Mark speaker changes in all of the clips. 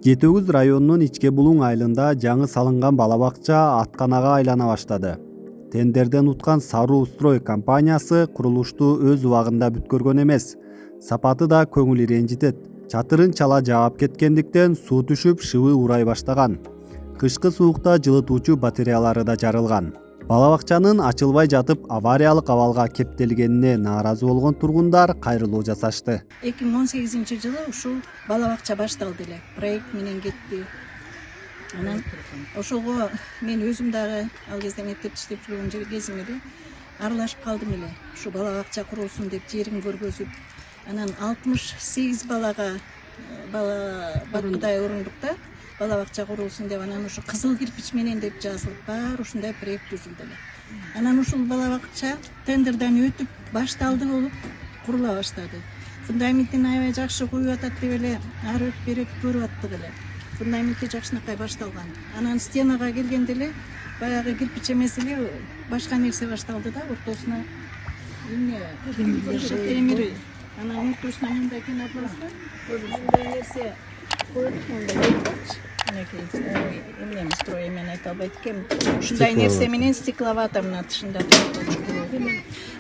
Speaker 1: Жети Өгүз районунун Ичке Булуң айылында жаңы салынган бала бакча атканага айлана баштады. Тендерден уткан Саруу строй компаниясы курулушту өз убагында бүткөргөн эмес. Сапаты да көңүл ренжитет. Чатырын чала жаап кеткендиктен суу түшүп, шыбы урай баштаган. Кышкы суукта жылытуучу батареялары да жарылган. Бала бакчанын ачылбай жатып авариялык абалга кептелгенине нааразы болгон тургундар кайрылуу жасашты.
Speaker 2: 2018-жылы ушул бала бакча башталды эле. Проект менен кетти. Анан ошого мен өзүм дагы ал кезде мектепте иштеп жүргөн кезимде аралашып калдым эле. Ушу бала бакча курулсун деп жерин көргөзүп, анан 68 балага Кудай орундукта бала бакча курулсун деп, анан ушу кызыл кирпич менен деп жазылып, баары ушундай проект түзүлдү эле. Анан ушул бала бакча тендерден өтүп башталды болуп курула баштады. Фундаментин аябай жакшы куюп атат деп эле ары берет көрүп аттык эле. Фундаменти жакшынакай башталган. Анан стенага келгенде эле баягы кирпич эмес эле башка нерсе башталды да, ортосуна темир. Анан ортосуна мындай пенопласт, мындай нерсе коюп, эмнеми строй эмен айта албайт экенмин. Ушундай нерсе менен стекловата мына тышында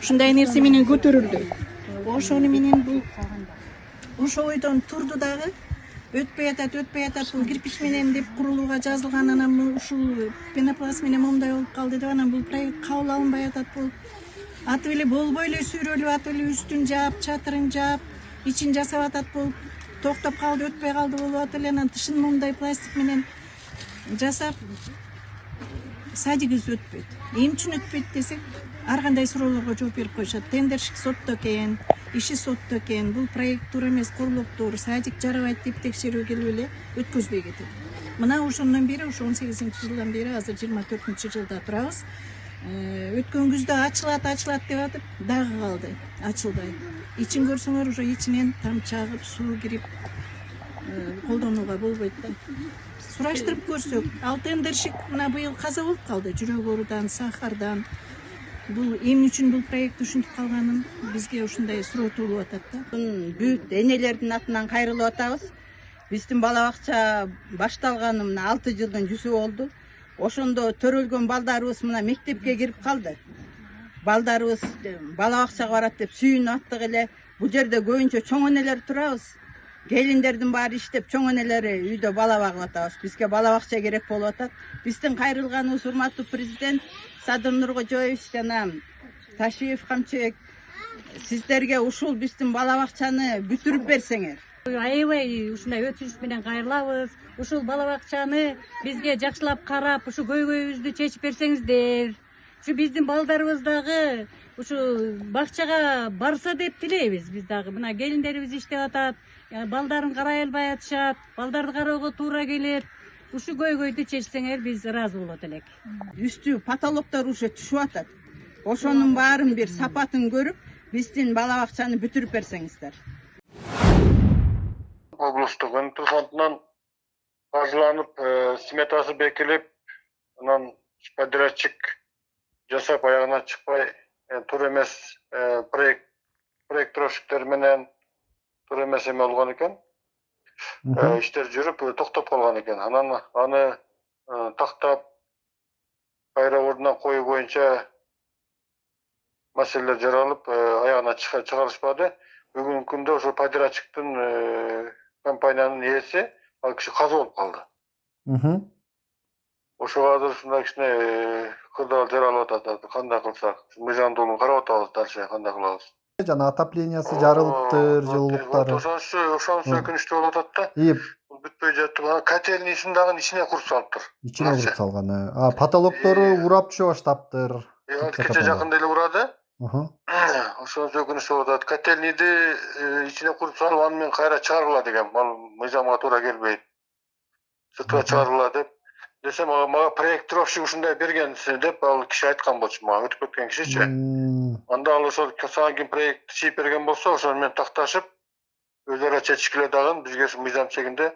Speaker 2: ушундай нерсе менен көтөрүлдү. Ошону менен бул ошо ойдон турду дагы өтпөй атат, бул кирпич менен деп курулууга жазылган, анан ушул пенопласт менен момундай болуп калды деп, анан бул проект кабыл алынбай атат болуп. Атып эле болбой эле сүйрөлүп атып эле үстүн жаап, чатырын жаап, ичин жасап атат болуп, токтоп калды, өтпөй калды болуп атып эле, анан тышын момундай пластик менен жасап, садигибиз өтпөйт. Эмне үчүн өтпөйт десек, ар кандай суроолорго жооп берип коюшат. Тендерщик сотто экен, иши сотто экен, бул проект туура эмес, курулуптур, садик жарабайт деп текшерүү келип эле өткөзбөй кетет. Мына ошондон бери, ошо 18-жылдан бери азыр 24-жылда турабыз. Өткөн күздө ачылат деп атып, дагы калды, ачылбай. Ичин көрсөңөр, уже ичинен тамчы агып, суу кирип, колдонууга болбойт да. Сураштырып көрсөк, ал тендерщик мына быйыл каза болуп калды, жүрөк оорудан, сахардан. Бул эмне үчүн бул проект ушинтип калганын бизге ушундай суроо туулуп атат да.
Speaker 3: Бүт энелердин атынан кайрылып атабыз. Биздин бала бакча башталганы мына 6 жылдын жүзү болду. Ошондо төрөлгөн балдарыбыз мына мектепке кирип калды. Балдарыбыз бала бакчага барат деп сүйүнүп аттык эле. Бул жерде көбүнчө чоң энелер турабыз. Келиндердин баары иштеп, чоң энелери үйдө бала багып атабыз. Бизге бала бакча керек болуп атат. Биздин кайрылганыбыз урматтуу президент Садыр Нуркожоевич жана Ташиев Камчыбек, сиздерге ушул биздин бала бакчаны бүтүрүп берсеңер.
Speaker 4: Аябай ушундай өтүнүч менен кайрылабыз. Ушул бала бакчаны бизге жакшылап карап, ушу көйгөйүбүздү чечип берсеңиздер. Ушу биздин балдарыбыз дагы ушу бакчага барса деп тилейбиз. Биз дагы мына келиндерибиз иштеп атат, балдарын карай албай атышат, балдарды кароого туура келет. Ушу көйгөйдү чечсеңер биз ыраазы болот элек.
Speaker 3: Үстү потолоктор уже түшүп атат. Ошонун баарын бир сапатын көрүп, биздин бала бакчаны бүтүрүп берсеңиздер.
Speaker 5: Облустук өнүктүү фондунан каржыланып, сметасы бекилип, анан подрядчик жасап аягына чыкпай, туура эмес проектировщиктер менен туура эмес эме болгон экен. Иштер жүрүп токтоп калган экен. Анан аны тактап кайра ордуна коюу боюнча маселелер жаралып, аягына чыгарышпады. Бүгүнкү күндө ошо подрядчиктин компаниянын ээси ал киши каза болуп калды. Ошого азыр ушундай кичине кырдаал жаралып атат. Кандай кылсак? Мыйзамдуулугун карап атабыз, дальше кандай кылабыз.
Speaker 1: Жана отоплениеси жарылыптыр, жылуулуктары.
Speaker 5: Ошонусу өкүнүчтүү болуп атат да. Бүтпөй жатып, котельныйсынын дагы ичине куруп салыптыр.
Speaker 1: Ичине куруп салган. Потолоктору урап түшө баштаптыр.
Speaker 5: Кече жакында эле урады. Ошонусу өкүнүчтүү болуп атат. Котельныйды ичине куруп салып, аны мен кайра чыгаргыла деген. Ал мыйзамга туура келбейт. Сыртка чыгаргыла деп. Десем, мага проектировщик ушундай берген деп ал киши айткан болчу мага, өтүп кеткен кишичи. Анда ал ошол сага ким проект чийип берген болсо, ошону менен такташып, өз ара чечишкиле дагы бизге мыйзам чегинде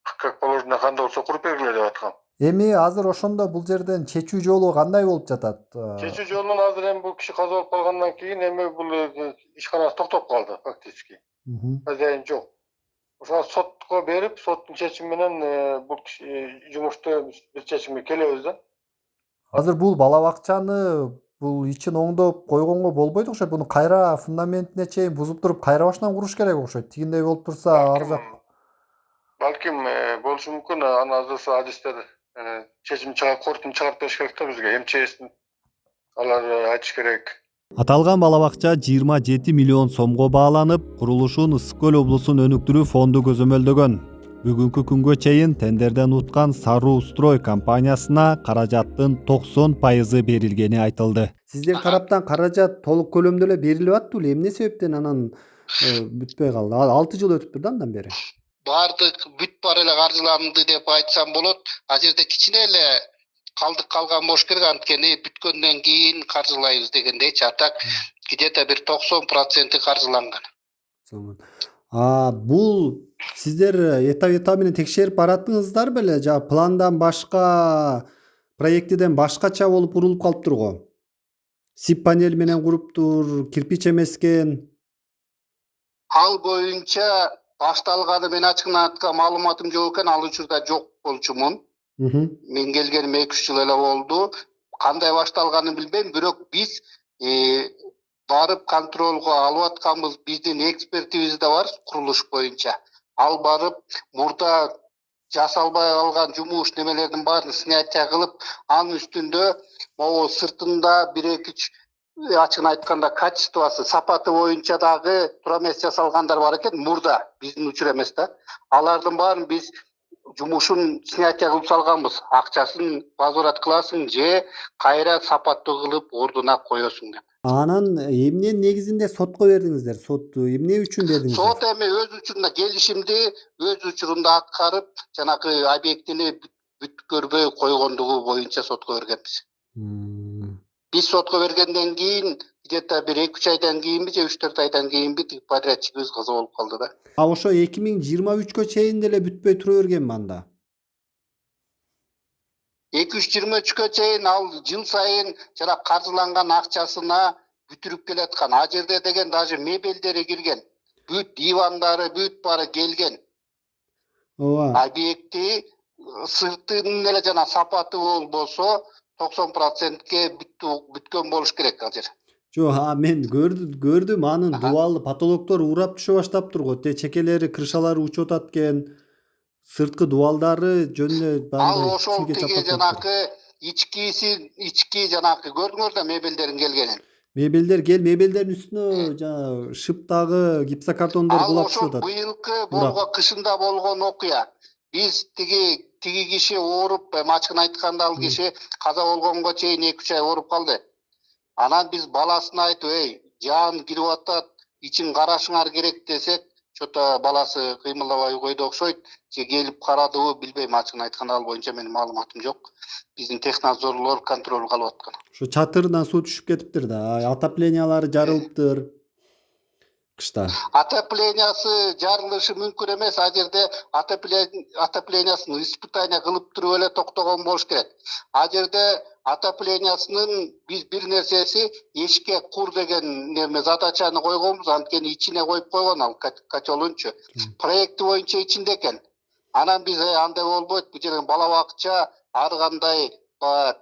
Speaker 5: как положено кандай болсо куруп бергиле деп айткан.
Speaker 1: Эми азыр ошондо бул жерден чечүү жолу кандай болуп жатат?
Speaker 5: Чечүү жолунан азыр эми бул киши каза болуп калгандан кийин эми бул ишканасы токтоп калды фактически. Хозяин жок. ошо сотко берип, соттун чечими менен бул жумушту бир чечимге келебиз да.
Speaker 1: Азыр бул бала бакчаны бул ичин оңдоп койгонго болбойт окшойт. Буну кайра фундаментине чейин бузуп туруп кайра башынан куруш керек окшойт. Тигиндей болуп турса ар жак.
Speaker 5: Балким болушу мүмкүн. Аны азыркы адистер чечим чыгарып, корутуп чыгарып бериш керек да бизге. МЧСтин алар айтыш керек.
Speaker 1: Аталган бала бакча 27 миллион сомго бааланып, курулушун Ысык Көл облусун өнүктүрүү фонду көзөмөлдөгөн. Бүгүнкү күнгө чейин тендерден уткан Сару-Строй компаниясына каражаттын 90% берилгени айтылды. Сиздер тараптан каражат толук көлөмдө эле берилип аттыбы? Эмне себептен анан бүтпөй калды? 6 жыл өтүптүр да андан бери.
Speaker 6: Бардык бүт бар эле каржыланды деп айтсам болот. Ал жерде кичине эле калдык калган болуш керек, анткени бүткөндөн кийин каржылайбыз дегендейчи. Атак где-то бир 90% каржыланган.
Speaker 1: Бул сиздер этап менен текшерип бараттыңыздар беле? Жа пландан башка, проектиден башкача болуп урулуп калыптыр го. СИП панель менен куруптур, кирпич эмескен.
Speaker 6: Ал боюнча башталганы мен ачыгынан айткан маалыматым жок экен, ал учурда жок болчумун. Мен келгениме 2-3 жыл эле болду. Кандай башталганын билбейм, бирок биз барып контролго алып атканбыз. Биздин экспертибиз да бар курулуш боюнча. Ал барып мурда жасалбай калган жумуш немелердин баарын снятия кылып, анын үстүндө могу сыртында 1-2 ачыгын айтканда качествосы, сапаты боюнча дагы туура эмес жасалгандар бар экен мурда, биздин учур эмес да. Алардын баарын биз жумушун снятия кылып салганбыз. Акчасын возврат кыласың же кайра сапаттуу кылып ордуна коесуң деп.
Speaker 1: Анан эмненин негизинде сотко бердиңиздер? Сот эмне үчүн бердиңиздер?
Speaker 6: Сот эми өз учурунда келишимди өз учурунда аткарып, жанагы объектини бүткөрбөй койгондугу боюнча сотко бергенбиз. Биз сотко бергенден кийин где-то бир 2-3 айдан кийинби же 3-4 айдан кийинби тиги подрядчигибиз каза болуп калды да.
Speaker 1: Ошо 2023кө чейин деле бүтпөй тура бергенби анда?
Speaker 6: 223кө чейин ал жыл сайын жана каржыланган акчасына бүтүрүп келаткан. А жерде деген даже мебелдери кирген. Бүт дивандары, бүт бары келген.
Speaker 1: Ооба.
Speaker 6: Объекти сыртынын эле жана сапаты болсо 90%ге бүткөн болуш керек азыр.
Speaker 1: Жок, мен көрдүм анын дубалы потолоктор урап түшө баштаптыр го. Чекелери, крышалары учуп атат экен. Сырткы дубалдары жөн эле
Speaker 6: Ал ошол тиги жанакы ички жанакы көрдүңөр да мебелдерин келгенин.
Speaker 1: Мебелдердин үстүнө жана шыптагы гипсокартондор булап түшүп атат.
Speaker 6: Ошол быйылкы кышында болгон окуя. Биз тиги киши ооруп, ачыгын айтканда ал киши каза болгонго чейин 2-3 ай ооруп калды. Анан биз баласына айтып, жан кирип атат, ичин карашыңар керек десек, чото баласы кыймылдабай койду окшойт. Же келип карадыбы билбейм, ачыгын айтканда ал боюнча менин маалыматым жок. Биздин технадзорлор контролго алып аткан.
Speaker 1: Ошо чатырынан суу түшүп кетиптир да, отоплениялары жарылыптыр. Кышта.
Speaker 6: Отоплениясы жарылышы мүмкүн эмес, а жерде отоплениясын испытание кылып туруп эле токтогон болуш керек. А жерде отоплениясынын биз бир нерсеси эшикке кур деген неме задачаны койгонбуз, анткени ичине коюп койгон ал котелунчу. Проекти боюнча ичинде экен. Анан биз андай болбойт, бул жерде бала бакча ар кандай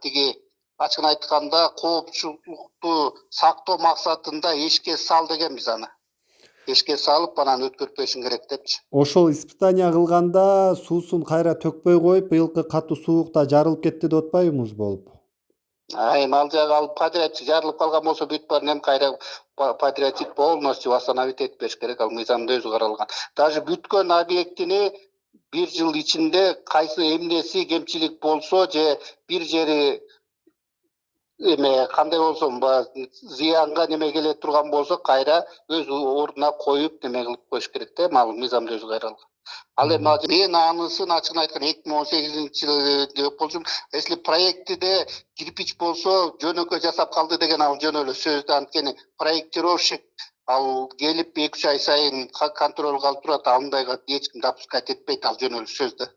Speaker 6: тиги ачыгын айтканда коопчулукту сактоо максатында эшикке сал дегенбиз аны. Эшикке салып анан өткөртпөшүң керек депчи.
Speaker 1: Ошол испытание кылганда суусун кайра төкпөй коюп, быйылкы катуу суукта жарылып кетти деп атпайбыз болуп?
Speaker 6: Ал жагы ал подрядчик жарылып калган болсо бүт баарын эми кайра подрядчик полностью восстановить этип бериш керек, ал мыйзамда өзү каралган. Даже бүткөн объектини бир жыл ичинде кайсы эмнеси кемчилик болсо же бир жери кандай болсо зыянга неме келе турган болсо кайра өз ордуна коюп неме кылып коюш керек да, ал мыйзамда өзү кайралган. Ал эми мен анысын ачыгын айтканда 2018-жылы деп болчумун. Если проектиде кирпич болсо жөнөкөй жасап калды деген ал жөн эле сөз да, анткени проектировщик ал келип 2-3 ай сайын контролго алып турат, андайга эч ким допускать этпейт, ал жөн эле сөз да.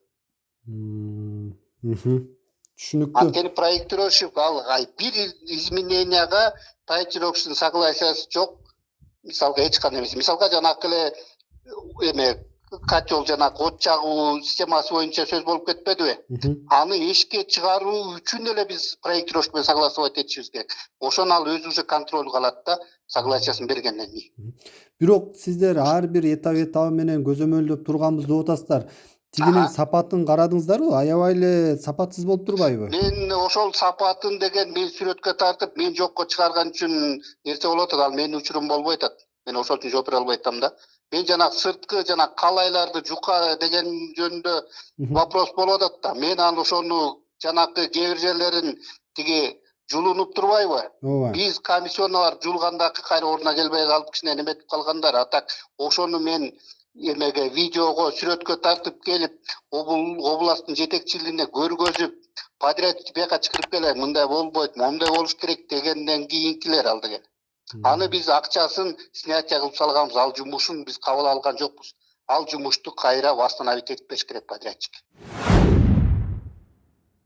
Speaker 1: Түшүнүктүү.
Speaker 6: Анткени проектировщик ал бир измененияга проектировщиктин согласиясы жок. Мисалга эч кандай эмес. Мисалга жанакы эле котел жана от жагуу системасы боюнча сөз болуп кетпедиби? Аны эшикке чыгаруу үчүн эле биз проектировщик менен согласовать этишибиз керек. Ошону ал өзү уже контроль кылат да, согласиясын бергенден кийин.
Speaker 1: Бирок сиздер ар бир этабы менен көзөмөлдөп турганбыз деп атасыздар. Тигинин сапатын карадыңыздарбы? Аябай эле сапатсыз болуп турбайбы?
Speaker 6: Мен ошол сапатын деген мен сүрөткө тартып, мен жокко чыгарган үчүн нерсе болуп атат, ал менин учурум болбой атат. Мен ошол үчүн жооп бере албай атам да. Мен жанагы сырткы жана калайларды жука деген жөнүндө вопрос болуп атат да. Мен аны ошону жанагы кээ бир жерлерин тиги жулунуп турбайбы?
Speaker 1: Ооба.
Speaker 6: Биз комиссионалар жулганда кайра ордуна келбей калып кичине неметип калгандар. А так ошону мен эмеге видеого сүрөткө тартып келип, областтын жетекчилигине көргөзүп, подрядчик бияка чыгып келе, мындай болбойт, моундай болуш керек дегенден кийинкилер ал деген. Аны биз акчасын снятие кылып салганбыз, ал жумушун биз кабыл алган жокпуз. Ал жумушту кайра восстановить этип бериш керек подрядчик.